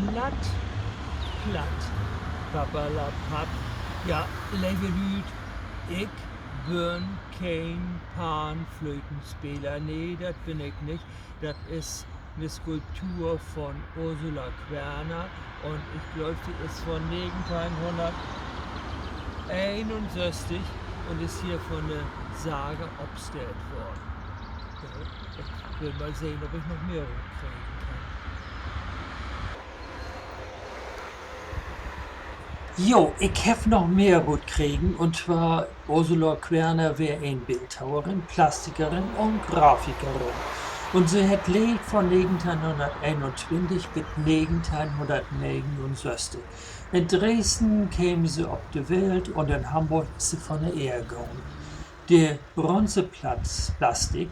Platt, platt, papperlapapp. Ja, lieve Lüd, ik ben kein Panflötenspeler. Nee, das bin ich nicht. Das ist eine Skulptur von Ursula Querner und ich glaube, die ist von 1961 und ist hier von der Sage obstellt worden. Ich will mal sehen, ob ich noch mehr hochkriegen kann. Jo, ich hef noch mehr gut kriegen, und zwar Ursula Querner wär ein Bildhauerin, Plastikerin und Grafikerin. Und sie hat lebt von 1921 bis 1969. In Dresden käme sie auf die Welt und in Hamburg ist sie von der Ehe gegangen. Der Bronzeplastik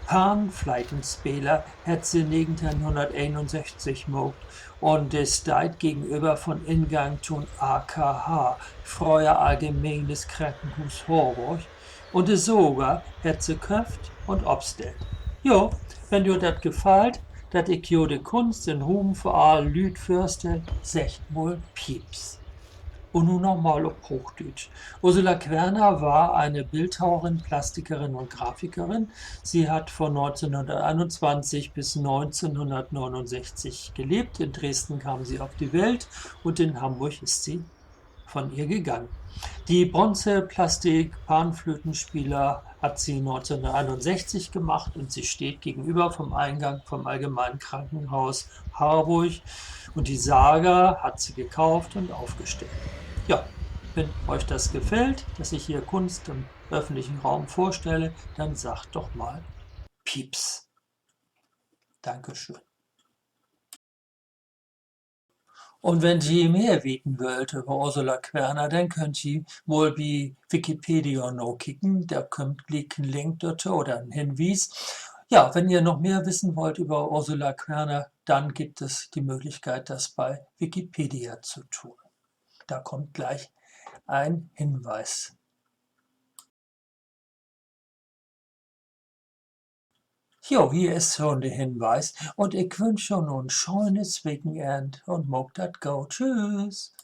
Panflötenspeler hat sie 1961 gemacht und es steht gegenüber von Ingang zum AKH, früher Allgemeines Krankenhaus Horburg, und de Soga hat sie köpft und obstellt. Jo, wenn dir dat gefällt, dat ich jo de Kunst in Ruhm für all Lüd fürstel, secht wohl Pieps. Und nun nochmal auf Hochdeutsch. Ursula Querner war eine Bildhauerin, Plastikerin und Grafikerin. Sie hat von 1921 bis 1969 gelebt. In Dresden kam sie auf die Welt und in Hamburg ist sie von ihr gegangen. Die Bronzeplastik-Panflötenspieler hat sie 1961 gemacht und sie steht gegenüber vom Eingang vom Allgemeinen Krankenhaus Harburg und die Saga hat sie gekauft und aufgestellt. Ja, wenn euch das gefällt, dass ich hier Kunst im öffentlichen Raum vorstelle, dann sagt doch mal Pieps. Dankeschön. Und wenn Sie mehr wissen wollt über Ursula Querner, dann könnt ihr wohl bei Wikipedia noch kicken. Da kommt ein Link dort oder ein Hinweis. Ja, wenn ihr noch mehr wissen wollt über Ursula Querner, dann gibt es die Möglichkeit, das bei Wikipedia zu tun. Da kommt gleich ein Hinweis. Jo, hier ist schon der Hinweis und ich wünsche schon ein schönes Weekend und mag dat go. Tschüss.